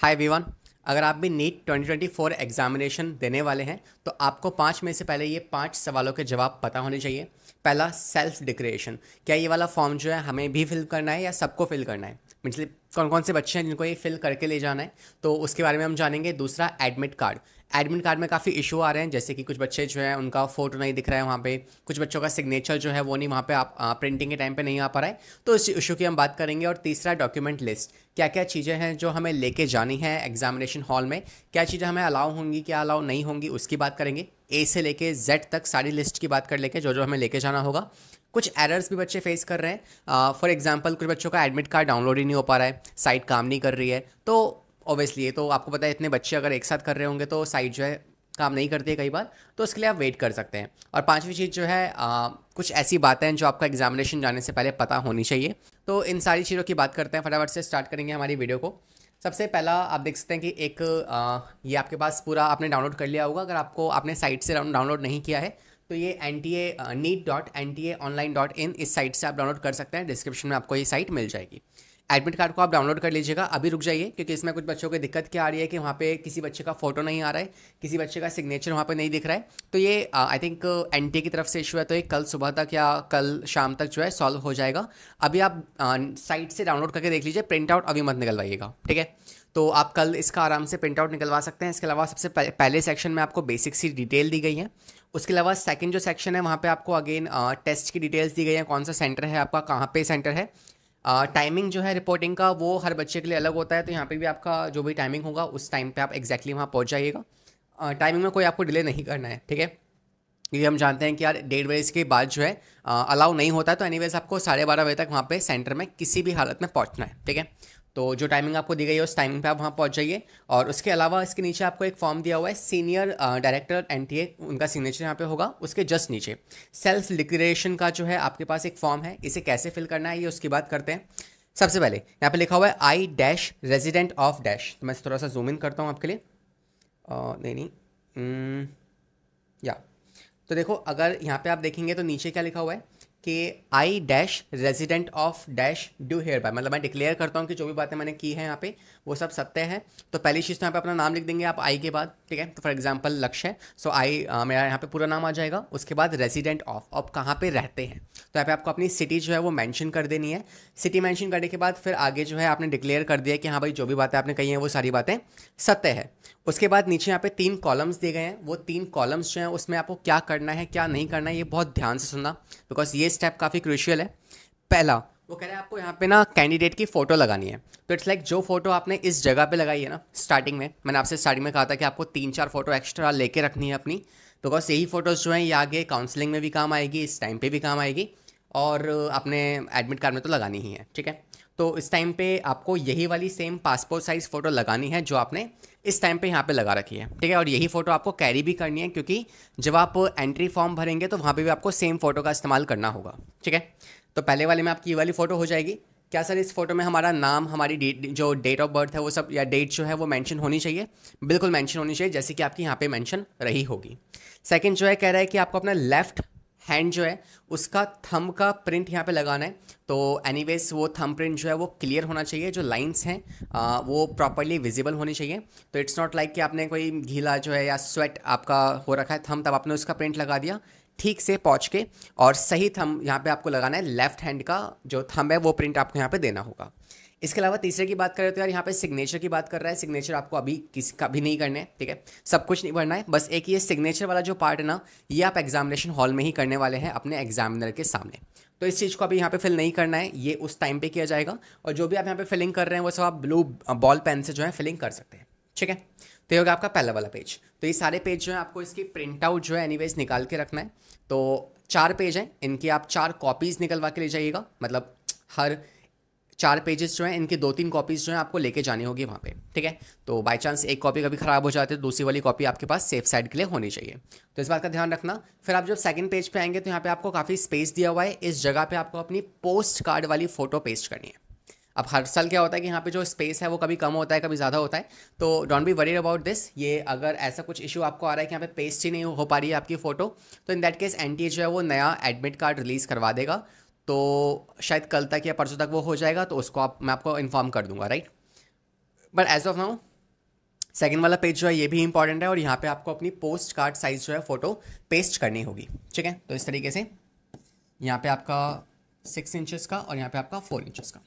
Hi everyone. अगर आप भी नीट 2024 एग्जामिनेशन देने वाले हैं तो आपको 5 में से पहले ये 5 सवालों के जवाब पता होने चाहिए। पहला, सेल्फ डिक्लेरेशन। क्या ये वाला फॉर्म जो है हमें भी फिल करना है या सबको फिल करना है, मतलब कौन कौन से बच्चे हैं जिनको ये फिल करके ले जाना है, तो उसके बारे में हम जानेंगे। दूसरा, एडमिट कार्ड। एडमिट कार्ड में काफ़ी इशू आ रहे हैं, जैसे कि कुछ बच्चे जो है उनका फ़ोटो नहीं दिख रहा है वहाँ पे, कुछ बच्चों का सिग्नेचर जो है वो नहीं वहाँ पे आप प्रिंटिंग के टाइम पे नहीं आ पा रहा है, तो इस इशू की हम बात करेंगे। और तीसरा, डॉक्यूमेंट लिस्ट। क्या क्या चीज़ें हैं जो हमें लेके जानी है एग्जामिनेशन हॉल में, क्या चीज़ें हमें अलाउ होंगी क्या अलाउ नहीं होंगी, उसकी बात करेंगे। ए से लेके जेड तक सारी लिस्ट की बात कर लेके जो जो हमें लेके जाना होगा। कुछ एरर्स भी बच्चे फेस कर रहे हैं। फॉर एग्जांपल कुछ बच्चों का एडमिट कार्ड डाउनलोड ही नहीं हो पा रहा है, साइट काम नहीं कर रही है, तो ऑब्वियसली ये तो आपको पता है, इतने बच्चे अगर एक साथ कर रहे होंगे तो साइट जो है काम नहीं करती है कई बार, तो उसके लिए आप वेट कर सकते हैं। और पांचवी चीज़ जो है, कुछ ऐसी बातें हैं जो आपका एग्जामिनेशन जाने से पहले पता होनी चाहिए। तो इन सारी चीज़ों की बात करते हैं, फटाफट से स्टार्ट करेंगे हमारी वीडियो को। सबसे पहला आप देख सकते हैं कि एक ये आपके पास पूरा आपने डाउनलोड कर लिया होगा। अगर आपको आपने साइट से डाउनलोड नहीं किया है तो ये NTA NEET.NTA online.in इस साइट से आप डाउनलोड कर सकते हैं। डिस्क्रिप्शन में आपको ये साइट मिल जाएगी। एडमिट कार्ड को आप डाउनलोड कर लीजिएगा। अभी रुक जाइए, क्योंकि इसमें कुछ बच्चों को दिक्कत क्या आ रही है कि वहाँ पे किसी बच्चे का फोटो नहीं आ रहा है, किसी बच्चे का सिग्नेचर वहाँ पे नहीं दिख रहा है। तो ये आई थिंक NTA की तरफ से इशू है, तो ये कल सुबह तक या कल शाम तक जो है सॉल्व हो जाएगा। अभी आप साइट से डाउनलोड करके देख लीजिए, प्रिंट आउट अभी मत निकलवाइएगा, ठीक है। तो आप कल इसका आराम से प्रिंट आउट निकलवा सकते हैं। इसके अलावा सबसे पहले सेक्शन में आपको बेसिक सी डिटेल दी गई है। उसके अलावा सेकंड जो सेक्शन है वहाँ पे आपको अगेन टेस्ट की डिटेल्स दी गई है, कौन सा सेंटर है आपका, कहाँ पे सेंटर है। टाइमिंग जो है रिपोर्टिंग का वो हर बच्चे के लिए अलग होता है, तो यहाँ पे भी आपका जो भी टाइमिंग होगा उस टाइम पे आप एग्जैक्टली वहाँ पहुँच जाइएगा। टाइमिंग में कोई आपको डिले नहीं करना है, ठीक है, क्योंकि हम जानते हैं कि यार 1:30 के बाद जो है अलाउ नहीं होता है। तो एनीवेज आपको 12:30 बजे तक वहाँ पे सेंटर में किसी भी हालत में पहुँचना है, ठीक है। तो जो टाइमिंग आपको दी गई है उस टाइमिंग पे आप वहाँ पहुँच जाइए। और उसके अलावा इसके नीचे आपको एक फॉर्म दिया हुआ है, सीनियर डायरेक्टर NTA, उनका सिग्नेचर यहाँ पे होगा। उसके जस्ट नीचे सेल्फ डिक्लेरेशन का जो है आपके पास एक फॉर्म है, इसे कैसे फिल करना है ये उसकी बात करते हैं। सबसे पहले यहाँ पे लिखा हुआ है I dash resident of dash. तो मैं थोड़ा सा जूम इन करता हूँ आपके लिए। नहीं, या तो देखो, अगर यहाँ पे आप देखेंगे तो नीचे क्या लिखा हुआ है कि I dash resident of dash do hereby, मतलब मैं डिक्लेयर करता हूँ कि जो भी बातें मैंने की हैं यहाँ पे वो सब सत्य है। तो पहली चीज़ तो यहाँ पे अपना नाम लिख देंगे आप आई के बाद, ठीक है। तो फॉर एग्जांपल लक्ष्य है, सो आई मेरा यहाँ पे पूरा नाम आ जाएगा। उसके बाद रेजिडेंट ऑफ, आप कहाँ पे रहते हैं, तो यहाँ पे आपको अपनी सिटी जो है वो मेंशन कर देनी है। सिटी मेंशन करने के बाद फिर आगे जो है आपने डिक्लेयर कर दिया कि हाँ भाई जो भी बातें आपने कही हैं वो सारी बातें सत्य है। उसके बाद नीचे यहाँ पे 3 कॉलम्स दिए गए हैं, वो 3 कॉलम्स जो हैं उसमें आपको क्या करना है क्या नहीं करना है ये बहुत ध्यान से सुनना, बिकॉज ये स्टेप काफ़ी क्रूशियल है। पहला, वो कह रहे हैं आपको यहाँ पे ना कैंडिडेट की फ़ोटो लगानी है। तो इट्स लाइक जो फोटो आपने इस जगह पे लगाई है ना, स्टार्टिंग में मैंने आपसे स्टार्टिंग में कहा था कि आपको 3-4 फोटो एक्स्ट्रा लेके रखनी है अपनी, बिकॉज यही फोटोज़ जो हैं ये आगे काउंसलिंग में भी काम आएगी, इस टाइम पे भी काम आएगी, और अपने एडमिट कार्ड में तो लगानी ही है, ठीक है। तो इस टाइम पे आपको यही वाली सेम पासपोर्ट साइज़ फ़ोटो लगानी है जो आपने इस टाइम पे यहाँ पे लगा रखी है, ठीक है। और यही फ़ोटो आपको कैरी भी करनी है, क्योंकि जब आप एंट्री फॉर्म भरेंगे तो वहाँ पे भी आपको सेम फ़ोटो का इस्तेमाल करना होगा, ठीक है। तो पहले वाले में आपकी ये वाली फ़ोटो हो जाएगी। क्या सर इस फोटो में हमारा नाम, हमारी जो डेट ऑफ बर्थ है वो सब, या डेट जो है वो मेंशन होनी चाहिए? बिल्कुल मेंशन होनी चाहिए, जैसे कि आपकी यहाँ पे मेंशन रही होगी। सेकंड जो है कह रहा है कि आपको अपना लेफ्ट हैंड जो है उसका थंब का प्रिंट यहाँ पे लगाना है। तो एनीवेज वो थंब प्रिंट जो है वो क्लियर होना चाहिए, जो लाइंस हैं वो प्रॉपरली विजिबल होनी चाहिए। तो इट्स नॉट लाइक कि आपने कोई गीला जो है या स्वेट आपका हो रखा है थंब, तब आपने उसका प्रिंट लगा दिया। ठीक से पहुँच के और सही थंब यहाँ पे आपको लगाना है, लेफ्ट हैंड का जो थंब है वो प्रिंट आपको यहाँ पे देना होगा। इसके अलावा तीसरे की बात करें तो यार यहाँ पे सिग्नेचर की बात कर रहा है। सिग्नेचर आपको अभी किसी का भी नहीं करना है, ठीक है, सब कुछ नहीं भरना है, बस एक ये सिग्नेचर वाला जो पार्ट है ना, ये आप एग्जामिनेशन हॉल में ही करने वाले हैं अपने एग्जामिनर के सामने। तो इस चीज़ को अभी यहाँ पे फिल नहीं करना है, ये उस टाइम पे किया जाएगा। और जो भी आप यहाँ पे फिलिंग कर रहे हैं वो सब आप ब्लू बॉल पेन से जो है फिलिंग कर सकते हैं, ठीक है। तो ये होगा आपका पहला वाला पेज। तो ये सारे पेज जो है आपको इसकी प्रिंट आउट जो है एनीवेज निकाल के रखना है। तो 4 पेज हैं, इनकी आप 4 कॉपीज़ निकलवा के ले जाइएगा, मतलब हर 4 पेजेस जो हैं इनकी 2-3 कॉपीज़ जो हैं आपको लेके जानी होगी वहाँ पे, ठीक है। तो बाय चांस एक कॉपी कभी ख़राब हो जाती है तो दूसरी वाली कॉपी आपके पास सेफ साइड के लिए होनी चाहिए, तो इस बात का ध्यान रखना। फिर आप जब सेकंड पेज पे आएंगे तो यहाँ पे आपको काफ़ी स्पेस दिया हुआ है, इस जगह पे आपको अपनी पोस्ट कार्ड वाली फ़ोटो पेस्ट करनी है। अब हर साल क्या होता है कि यहाँ पे जो स्पेस है वो कभी कम होता है कभी ज़्यादा होता है, तो don't be worried about this. ये अगर ऐसा कुछ इशू आपको आ रहा है कि यहाँ पे पेस्ट ही नहीं हो पा रही है आपकी फ़ोटो, तो इन दैट केस NTA जो है वो नया एडमिट कार्ड रिलीज़ करवा देगा। तो शायद कल तक या परसों तक वो हो जाएगा, तो उसको मैं आपको इन्फॉर्म कर दूंगा, right. But as of now second वाला पेज जो है ये भी इंपॉर्टेंट है, और यहाँ पे आपको अपनी पोस्ट कार्ड साइज जो है फोटो पेस्ट करनी होगी, ठीक है। तो इस तरीके से यहाँ पे आपका 6 इंचेस का और यहाँ पे आपका 4 इंचेस का,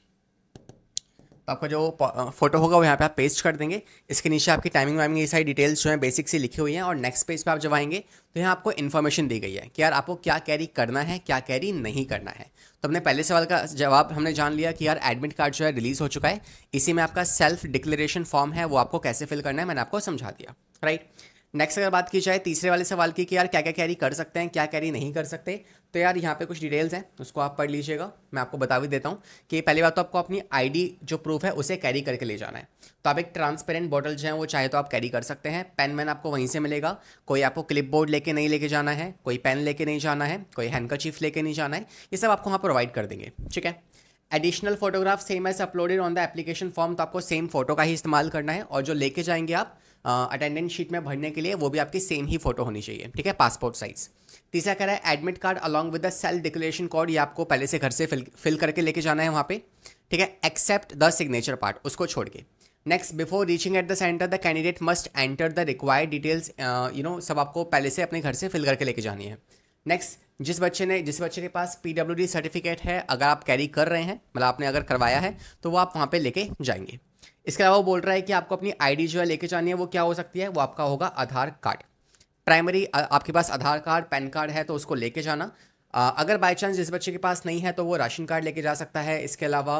तो आपका जो फोटो होगा वो यहाँ पे आप पेस्ट कर देंगे। इसके नीचे आपकी टाइमिंग वाइमिंग ये सारी डिटेल्स जो है बेसिक से लिखी हुई हैं, और नेक्स्ट पेज पे आप जब आएंगे तो यहाँ आपको इन्फॉर्मेशन दी गई है कि यार आपको क्या कैरी करना है, क्या कैरी नहीं करना है। तो अपने पहले सवाल का जवाब हमने जान लिया कि यार एडमिट कार्ड जो है रिलीज़ हो चुका है, इसी में आपका सेल्फ डिक्लेरेशन फॉर्म है वो आपको कैसे फिल करना है मैंने आपको समझा दिया, राइट। नेक्स्ट अगर बात की जाए तीसरे वाले सवाल की कि यार क्या क्या कैरी कर सकते हैं, क्या कैरी नहीं कर सकते, तो यार यहाँ पे कुछ डिटेल्स हैं उसको आप पढ़ लीजिएगा। मैं आपको बता भी देता हूँ कि पहली बात तो आपको अपनी आईडी जो प्रूफ है उसे कैरी करके ले जाना है। तो आप एक ट्रांसपेरेंट बॉटल जो है वो चाहे तो आप कैरी कर सकते हैं। पेन मैन आपको वहीं से मिलेगा, कोई आपको क्लिप बोर्ड लेके नहीं लेके जाना है, कोई पेन लेके नहीं जाना है, कोई हैंडकरचीफ लेके नहीं जाना है, ये सब आपको वहाँ प्रोवाइड कर देंगे, ठीक है। Additional photograph same as uploaded on the application form, तो आपको सेम फोटो का ही इस्तेमाल करना है, और जो लेके जाएंगे आप अटेंडेंस शीट में भरने के लिए वो भी आपकी सेम ही फोटो होनी चाहिए, ठीक है, पासपोर्ट साइज। तीसरा कह रहा है admit card along with the self declaration code, ये आपको पहले से घर से फिल करके लेके जाना है वहाँ पे, ठीक है, एक्सेप्ट द सिग्नेचर पार्ट, उसको छोड़ के। Next, before reaching at the centre the candidate must enter the required details, सब आपको पहले से अपने घर से फिल करके लेके जानी है। नेक्स्ट, जिस बच्चे के पास PWD सर्टिफिकेट है, अगर आप कैरी कर रहे हैं, मतलब आपने अगर करवाया है, तो वो आप वहाँ पे लेके जाएंगे। इसके अलावा वो बोल रहा है कि आपको अपनी आईडी जो है लेके जानी है, वो क्या हो सकती है, वो आपका होगा आधार कार्ड। प्राइमरी आपके पास आधार कार्ड पैन कार्ड है तो उसको लेके जाना। अगर बाय चांस जिस बच्चे के पास नहीं है तो वो राशन कार्ड लेके जा सकता है। इसके अलावा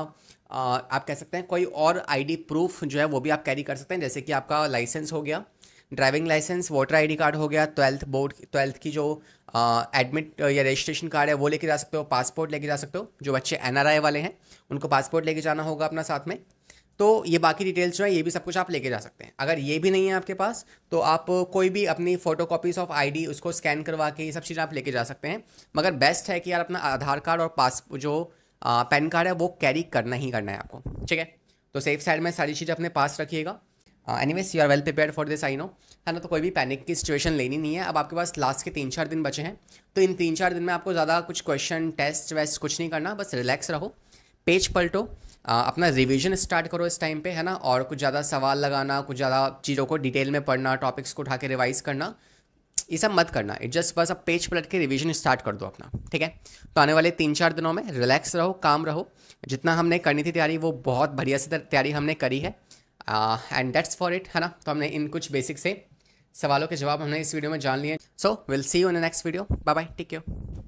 आप कह सकते हैं कोई और आईडी प्रूफ जो है वो भी आप कैरी कर सकते हैं, जैसे कि आपका लाइसेंस हो गया, driving licence, voter ID card हो गया, 12th की जो एडमिट या रजिस्ट्रेशन कार्ड है वो लेके जा सकते हो, पासपोर्ट लेके जा सकते हो। जो बच्चे NRI वाले हैं उनको पासपोर्ट लेके जाना होगा अपना साथ में। तो ये बाकी डिटेल्स जो है ये भी सब कुछ आप लेके जा सकते हैं। अगर ये भी नहीं है आपके पास तो आप कोई भी अपनी फोटो कॉपीज ऑफ आईडी उसको स्कैन करवा के ये सब चीज़ें आप लेके जा सकते हैं। मगर बेस्ट है कि यार अपना आधार कार्ड और जो पैन कार्ड है वो कैरी करना ही करना है आपको, ठीक है। तो सेफ साइड में सारी चीज़ें अपने पास रखिएगा। Anyways you are well prepared for this, I know, है ना। तो कोई भी पैनिक की सिचुएशन लेनी नहीं है। अब आपके पास लास्ट के 3-4 दिन बचे हैं, तो इन 3-4 दिन में आपको ज़्यादा कुछ क्वेश्चन टेस्ट वेस्ट कुछ नहीं करना, बस रिलैक्स रहो, पेज पलटो, अपना रिवीजन स्टार्ट करो इस टाइम पे, है ना। और कुछ ज़्यादा सवाल लगाना, कुछ ज़्यादा चीज़ों को डिटेल में पढ़ना, टॉपिक्स को उठा के रिवाइज करना, ये सब मत करना। इट जस्ट बस अब पेज पलट के रिवीजन स्टार्ट कर दो अपना, ठीक है। तो आने वाले 3-4 दिनों में रिलैक्स रहो, काम रहो। जितना हमने करनी थी तैयारी वो बहुत बढ़िया से तैयारी हमने करी है, एंड दैट्स फॉर इट, है ना। तो हमने इन कुछ बेसिक से सवालों के जवाब हमने इस वीडियो में जान लिए। So will see you in the next video, bye bye, take care.